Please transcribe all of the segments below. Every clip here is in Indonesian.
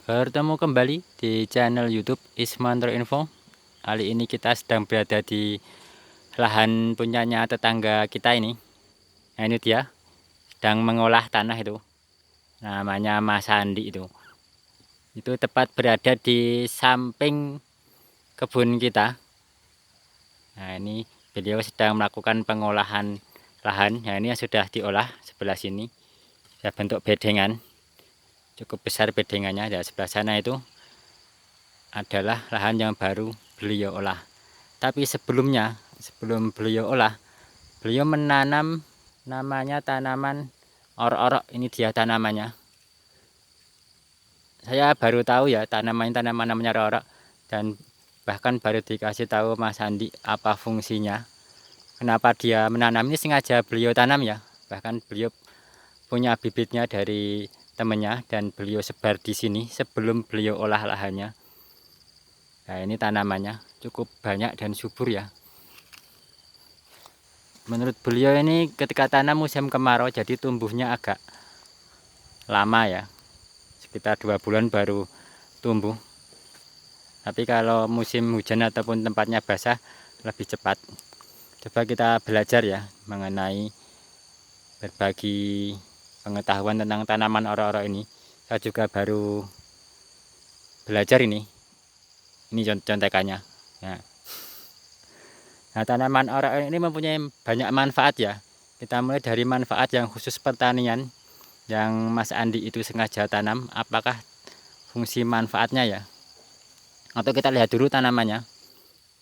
Bertemu kembali di channel YouTube Ismantro Info. Kali ini kita sedang berada di lahan punyanya tetangga kita ini. Nah, ini dia sedang mengolah tanah itu. Namanya Mas Andi itu. Itu tepat berada di samping kebun kita. Nah, ini beliau sedang melakukan pengolahan lahan. Nah, ini yang sudah diolah sebelah sini. Saya bentuk bedengan. Cukup besar bedengannya. Di sebelah sana itu adalah lahan yang baru beliau olah. Tapi sebelum beliau olah, beliau menanam namanya tanaman orok-orok. Ini dia tanamannya. Saya baru tahu ya tanaman namanya orok-orok, dan bahkan baru dikasih tahu Mas Andi apa fungsinya. Kenapa dia menanam ini, sengaja beliau tanam ya. Bahkan beliau punya bibitnya dari temennya dan beliau sebar di sini sebelum beliau olah lahannya. Nah, ini tanamannya cukup banyak dan subur ya. Menurut beliau ini ketika tanam musim kemarau, jadi tumbuhnya agak lama ya. Sekitar 2 bulan baru tumbuh. Tapi kalau musim hujan ataupun tempatnya basah lebih cepat. Coba kita belajar ya mengenai berbagi pengetahuan tentang tanaman orok-orok ini. Saya juga baru belajar ini. Ini contekannya. Nah, tanaman orok ini mempunyai banyak manfaat ya. Kita mulai dari manfaat yang khusus pertanian yang Mas Andi itu sengaja tanam. Apakah fungsi manfaatnya ya? Atau kita lihat dulu tanamannya.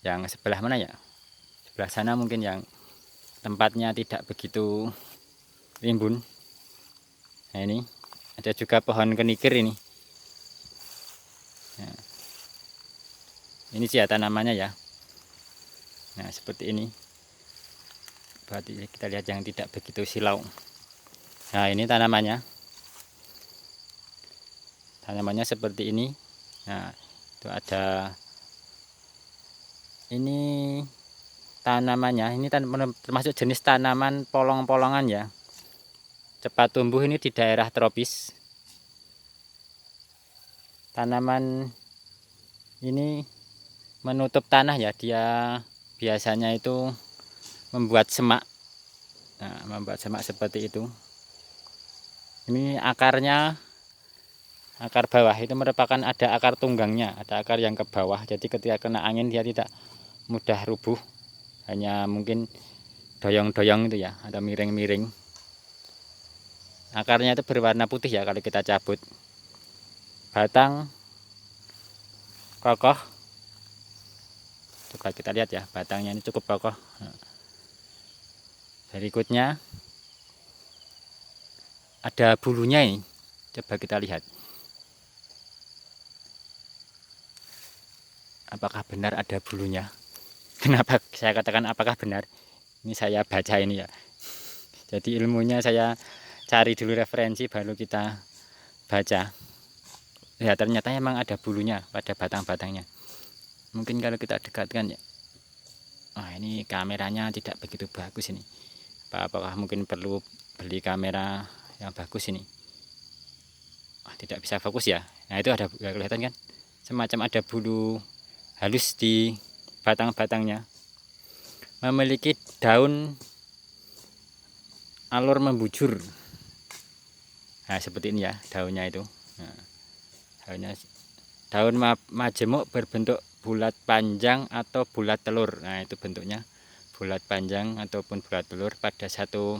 Yang sebelah mana ya? Sebelah sana mungkin yang tempatnya tidak begitu rimbun. Nah, ini ada juga pohon kenikir ini. Nah, ini sih ya tanamannya ya. Nah, seperti ini. Berarti kita lihat yang tidak begitu silau. Nah, ini tanamannya. Tanamannya seperti ini. Nah, itu ada ini tanamannya. Ini termasuk jenis tanaman polong-polongan ya. Cepat tumbuh ini di daerah tropis. Tanaman ini menutup tanah ya. Dia biasanya itu membuat semak. Nah, membuat semak seperti itu. Ini akarnya, akar bawah itu merupakan ada akar tunggangnya, ada akar yang ke bawah. Jadi ketika kena angin dia tidak mudah rubuh. Hanya mungkin doyong-doyong itu ya, atau miring-miring. Akarnya itu berwarna putih ya kalau kita cabut. Batang kokoh. Coba kita lihat ya, batangnya ini cukup kokoh. Berikutnya ada bulunya ini. Coba kita lihat. Apakah benar ada bulunya? Kenapa saya katakan apakah benar? Ini saya baca ini ya. Jadi ilmunya saya cari dulu referensi baru kita baca. Ya, ternyata emang ada bulunya pada batang-batangnya. Mungkin kalau kita dekatkan ya. Wah, ini kameranya tidak begitu bagus ini. Apakah mungkin perlu beli kamera yang bagus ini? Wah, tidak bisa fokus ya. Nah, itu ada, kelihatan kan? Semacam ada bulu halus di batang-batangnya. Memiliki daun alur membujur. Nah, seperti ini ya daunnya itu. Nah, daun majemuk berbentuk bulat panjang atau bulat telur. Nah, itu bentuknya bulat panjang ataupun bulat telur. Pada satu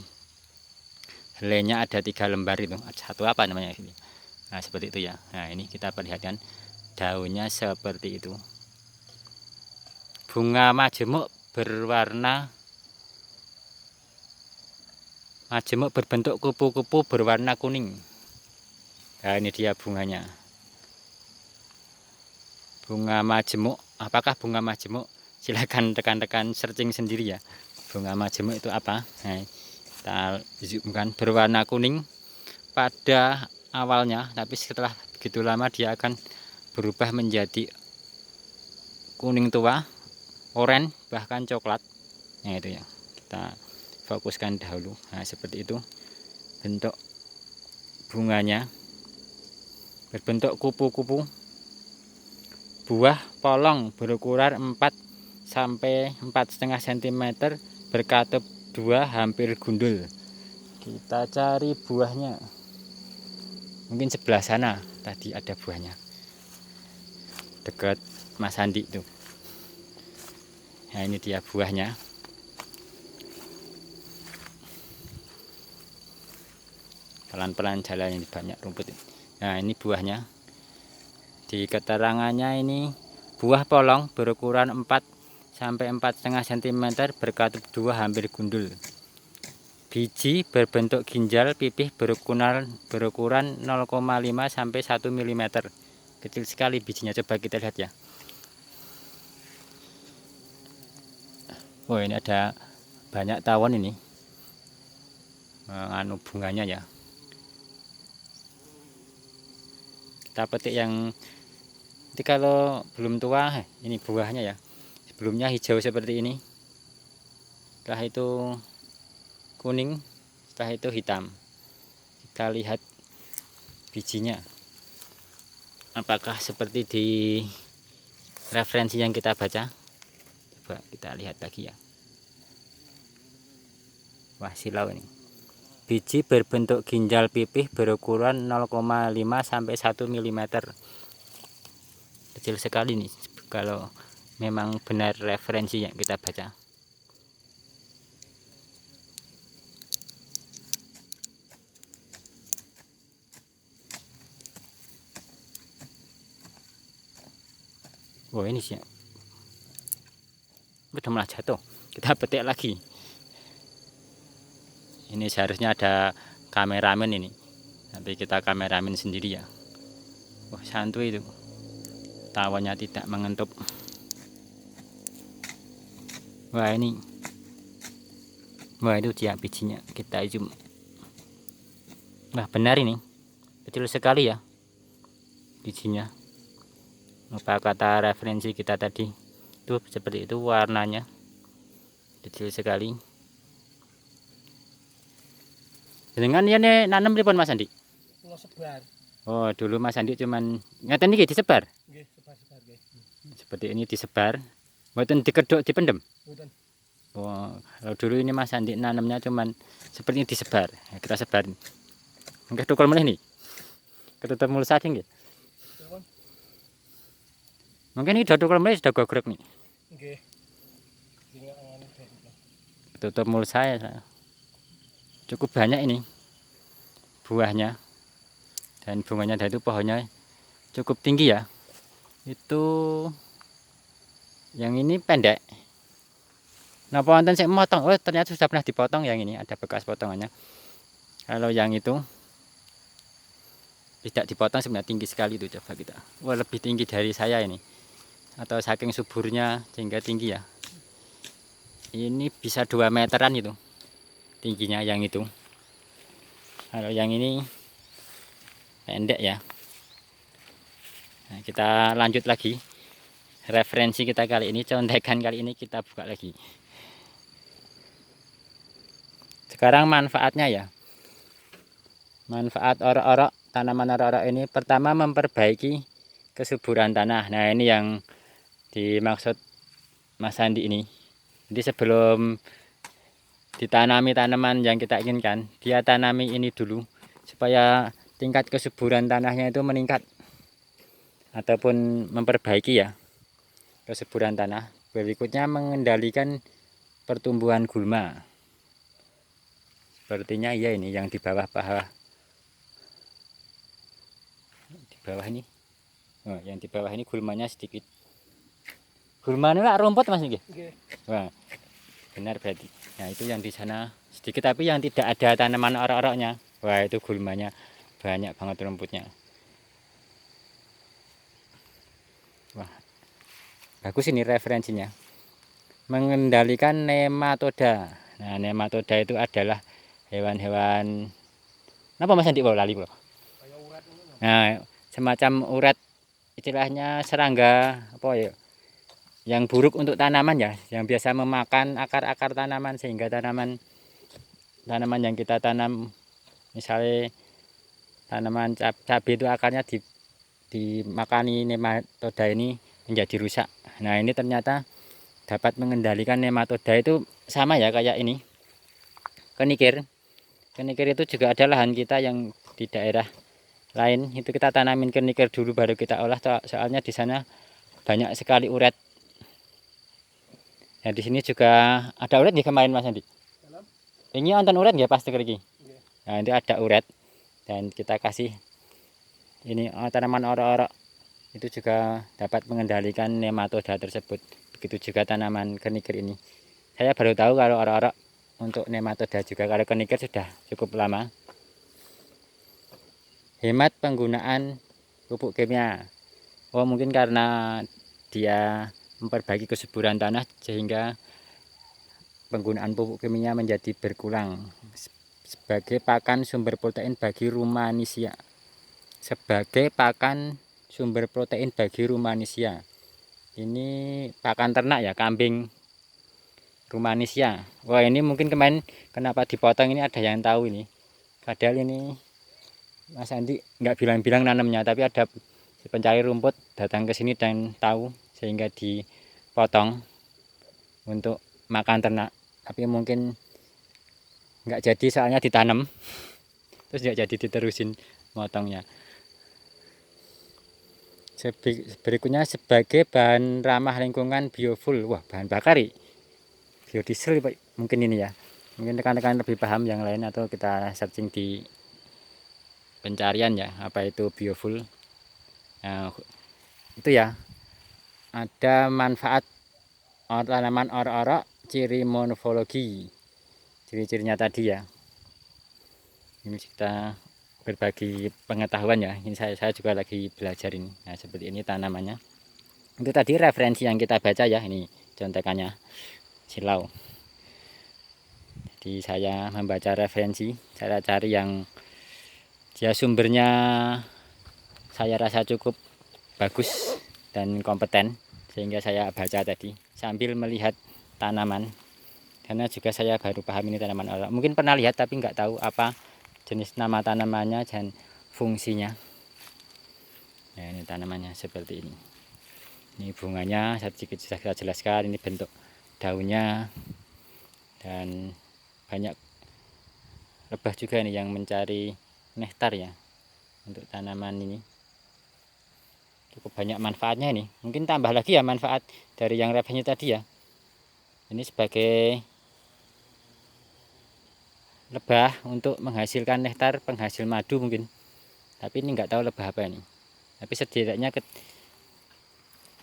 helainya ada 3 lembar itu. Satu apa namanya ini? Nah, seperti itu ya. Nah, ini kita perlihatkan daunnya seperti itu. Bunga majemuk berbentuk kupu-kupu berwarna kuning. Nah, ini dia bunganya. Bunga majemuk, apakah bunga majemuk? Silakan rekan-rekan searching sendiri ya. Bunga majemuk itu apa? Nah, kita zoomkan, berwarna kuning pada awalnya, tapi setelah begitu lama dia akan berubah menjadi kuning tua, oranye, bahkan coklat. Nah, itu ya. Kita fokuskan dahulu. Nah, seperti itu bentuk bunganya. berbentuk kupu-kupu. Buah polong berukuran 4 sampai 4,5 cm, berkatup 2, hampir gundul. Kita cari buahnya. Mungkin sebelah sana tadi ada buahnya. Dekat Mas Andi tuh. Nah, ini dia buahnya. Pelan-pelan jalan, ini banyak rumput. Nah, ini buahnya. Di keterangannya ini buah polong berukuran 4 sampai 4,5 cm, berkatup 2, hampir gundul. Biji berbentuk ginjal pipih berukuran 0,5 sampai 1 mm. Kecil sekali bijinya, coba kita lihat ya. Oh, ini ada banyak tawon ini. Anu bunganya ya. Kita petik yang nanti kalau belum tua, ini buahnya ya. Sebelumnya hijau seperti ini. Setelah itu kuning, setelah itu hitam. Kita lihat bijinya. Apakah seperti di referensi yang kita baca? Coba kita lihat lagi ya. Wah, silau ini. Biji berbentuk ginjal pipih berukuran 0,5 sampai 1 mm. Kecil sekali nih kalau memang benar referensi yang kita baca. Wah, ini sih udah malah jatuh. Kita petik lagi. Ini seharusnya ada kameramen ini, tapi kita kameramen sendiri ya. Wah, santuy itu, tawonnya tidak mengentup. Wah, ini, wah itu dia bijinya, kita zoom. Wah, benar ini, kecil sekali ya bijinya. Apa kata referensi kita tadi itu seperti itu, warnanya kecil sekali. Dengan ini nanam pripun Mas Andi? Sebar. Oh, dulu Mas Andi cuman ngeten iki disebar. Nggih, sebar-sebar nggih. Seperti ini disebar. Mboten dikeduk dipendem. Mboten. Oh, kalau dulu ini Mas Andi nanamnya cuman seperti ini disebar. Ya, kita sebar. Enggak tukul meneh nih. Ketutup mulsa nggih. Mungkin ini udah tukul meneh sudah gogrek nih. Nggih. Ketutup mulsa ya. Cukup banyak ini buahnya, dan bunganya dari itu pohonnya cukup tinggi ya. Itu yang ini pendek. Napa wonten sik motong? Oh, ternyata sudah pernah dipotong yang ini, ada bekas potongannya. Kalau yang itu tidak dipotong sebenarnya tinggi sekali itu, coba kita. Wah, lebih tinggi dari saya ini. Atau saking suburnya sehingga tinggi ya. Ini bisa 2 meteran itu tingginya yang itu. Kalau yang ini pendek ya. Nah, kita lanjut lagi. Referensi kita kali ini, contekan kali ini kita buka lagi. Sekarang manfaatnya ya. Manfaat orok-orok, tanaman orok-orok ini pertama memperbaiki kesuburan tanah. Nah, ini yang dimaksud Mas Andi ini. Jadi sebelum ditanami tanaman yang kita inginkan, dia tanami ini dulu supaya tingkat kesuburan tanahnya itu meningkat ataupun memperbaiki ya kesuburan tanah. Berikutnya mengendalikan pertumbuhan gulma. Sepertinya iya ini yang di bawah ini. Oh, yang di bawah ini gulmanya sedikit. Gulmanya lah rumput Mas nggih. Wah, benar berarti. Nah, itu yang di sana sedikit, tapi yang tidak ada tanaman orok-oroknya. Wah, itu gulmanya banyak banget rumputnya. Wah, bagus ini referensinya. Mengendalikan nematoda. Nah, nematoda itu adalah hewan-hewan. Napa Mas Andi lali kula? Nah, semacam urat, istilahnya serangga apa ya? Yang buruk untuk tanaman ya, yang biasa memakan akar-akar tanaman sehingga tanaman yang kita tanam, misalnya tanaman cabai itu akarnya dimakani nematoda ini menjadi rusak. Nah, ini ternyata dapat mengendalikan nematoda itu sama ya kayak ini. Kenikir. Kenikir itu juga ada lahan kita yang di daerah lain, itu kita tanamin kenikir dulu baru kita olah, soalnya di sana banyak sekali uret. Nah, di sini juga ada uret nih kemarin Mas Andi. Ini nonton uret nggak pas iki? Nah, itu ada uret dan kita kasih ini tanaman orok-orok, itu juga dapat mengendalikan nematoda tersebut. Begitu juga tanaman kenikir ini. Saya baru tahu kalau orok-orok untuk nematoda juga, kalau kenikir sudah cukup lama. Hemat penggunaan pupuk kimia. Oh, mungkin karena dia memperbaiki kesuburan tanah sehingga penggunaan pupuk kimia menjadi berkurang sebagai pakan sumber protein bagi rumanisia. Sebagai pakan sumber protein bagi rumanisia. Ini pakan ternak ya, kambing rumanisia. Wah, ini mungkin kemarin kenapa dipotong ini ada yang tahu ini. Padahal ini Mas Andi nggak bilang-bilang nanamnya, tapi ada si pencari rumput datang ke sini dan tahu sehingga dipotong untuk makan ternak. Tapi mungkin nggak jadi soalnya ditanam, terus nggak jadi diterusin motongnya. Berikutnya sebagai bahan ramah lingkungan biofuel. Wah, bahan bakar biodiesel mungkin ini ya. Mungkin rekan-rekan lebih paham yang lain atau kita searching di pencarian ya, apa itu biofuel. Nah, itu ya, ada manfaat tanaman orok-orok, ciri morfologi, ciri-cirinya tadi ya. Ini kita berbagi pengetahuan ya, ini saya juga lagi belajar ini. Nah, seperti ini tanamannya. Itu tadi referensi yang kita baca ya, ini contekannya silau. Jadi saya membaca referensi, saya cari yang dia sumbernya saya rasa cukup bagus dan kompeten, sehingga saya baca tadi sambil melihat tanaman, karena juga saya baru paham ini tanaman orok. Mungkin pernah lihat tapi nggak tahu apa jenis nama tanamannya dan fungsinya. Nah, ini tanamannya seperti ini. Ini bunganya sedikit sudah kita jelaskan, ini bentuk daunnya, dan banyak lebah juga ini yang mencari nektar ya untuk tanaman ini. Cukup banyak manfaatnya ini. Mungkin tambah lagi ya manfaat dari yang revenue tadi ya. Ini sebagai lebah untuk menghasilkan nektar, penghasil madu mungkin. Tapi ini nggak tahu lebah apa ini. Tapi setidaknya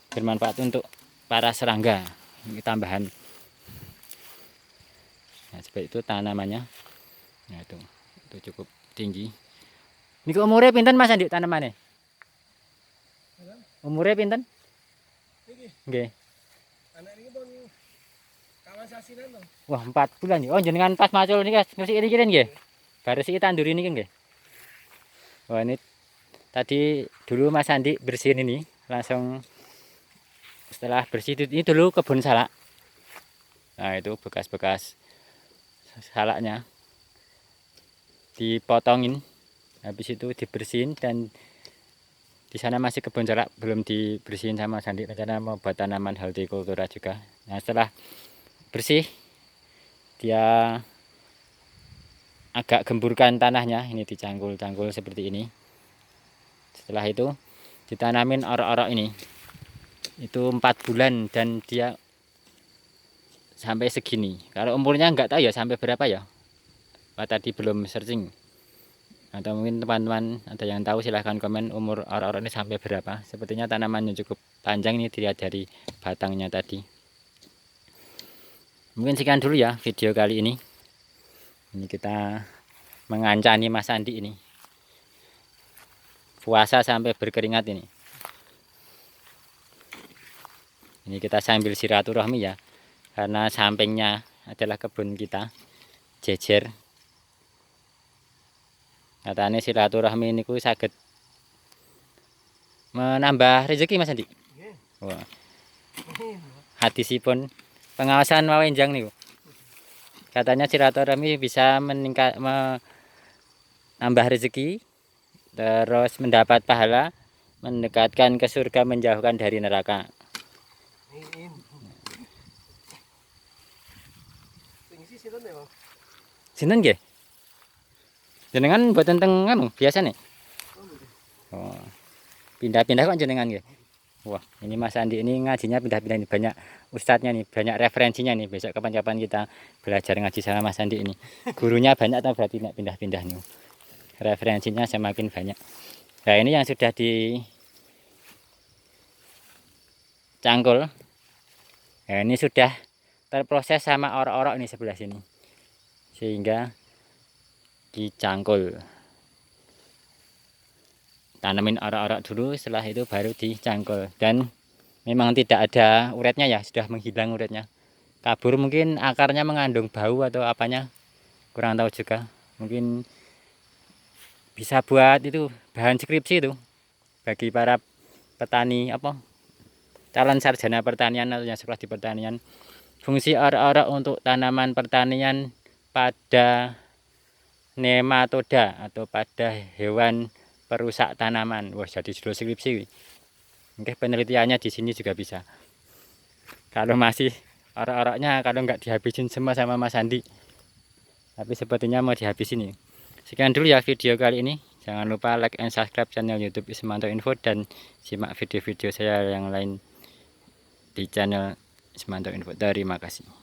bermanfaat untuk para serangga. Ini tambahan. Nah, seperti itu tanamannya. Nah, itu cukup tinggi. Ini umurnya pinten Mas Andi tanamannya? Umurnya pinten? Nggih. Anak ini pun kawan sasinan loh. Wah, 4 bulan ya. Oh, jenengan pas macul niki, ngresiki niki nggih. Bar resiki tandur ini nggih. Wah, ini tadi dulu Mas Andi bersihin ini, langsung setelah bersih ini dulu kebun salak. Nah, itu bekas-bekas salaknya dipotongin, habis itu dibersihin, dan di sana masih kebun salak belum dibersihin sama Sandi, karena mau buat tanaman hortikultura juga. Nah, setelah bersih dia agak gemburkan tanahnya, ini dicangkul-cangkul seperti ini. Setelah itu ditanamin orok-orok ini. Itu 4 bulan dan dia sampai segini. Kalau umurnya nggak tahu ya sampai berapa ya. Pak tadi belum searching. Atau mungkin teman-teman ada yang tahu silahkan komen umur orok-orok ini sampai berapa. Sepertinya tanamannya cukup panjang, ini dilihat dari batangnya tadi. Mungkin sekian dulu ya video kali ini. Ini kita mengancani Mas Andi ini. Puasa sampai berkeringat ini. Ini kita sambil silaturahmi ya. Karena sampingnya adalah kebun kita. Jejer. Katanya silaturahmi ini ku saged menambah rezeki Mas Andi. Wah. Hadisipun pengawasan wawenjang nih. Katanya silaturahmi bisa menambah rezeki, terus mendapat pahala, mendekatkan ke surga, menjauhkan dari neraka. Ini. Tinggi sih ya, Bang. Sinten nggih? Jenengan mboten teng anu biasa nih. Oh. Pindah-pindah kok jenengan nggih. Wah, ini Mas Andi ini ngajinya pindah-pindah ini, banyak ustadznya nih, banyak referensinya nih. Besok kapan-kapan kita belajar ngaji sama Mas Andi ini. Gurunya banyak atau berarti pindah-pindah nih. Referensinya semakin banyak. Nah, ini yang sudah dicangkul. Nah, ini sudah terproses sama orok-orok ini sebelah sini. Sehingga dicangkul. Tanamin orok-orok dulu, setelah itu baru dicangkul. Dan memang tidak ada uretnya ya, sudah menghilang uretnya. Kabur, mungkin akarnya mengandung bau atau apanya, kurang tahu juga. Mungkin bisa buat itu bahan skripsi itu bagi para petani, apa, calon sarjana pertanian atau yang sekolah di pertanian. Fungsi orok-orok untuk tanaman pertanian pada nematoda atau pada hewan perusak tanaman. Wah, jadi judul skripsi. Mungkin penelitiannya di sini juga bisa. Kalau masih orok-oroknya, kalau nggak dihabisin semua sama Mas Andi. Tapi sepertinya mau dihabisin nih. Sekian dulu ya video kali ini. Jangan lupa like and subscribe channel YouTube Ismanto Info dan simak video-video saya yang lain di channel Ismanto Info. Terima kasih.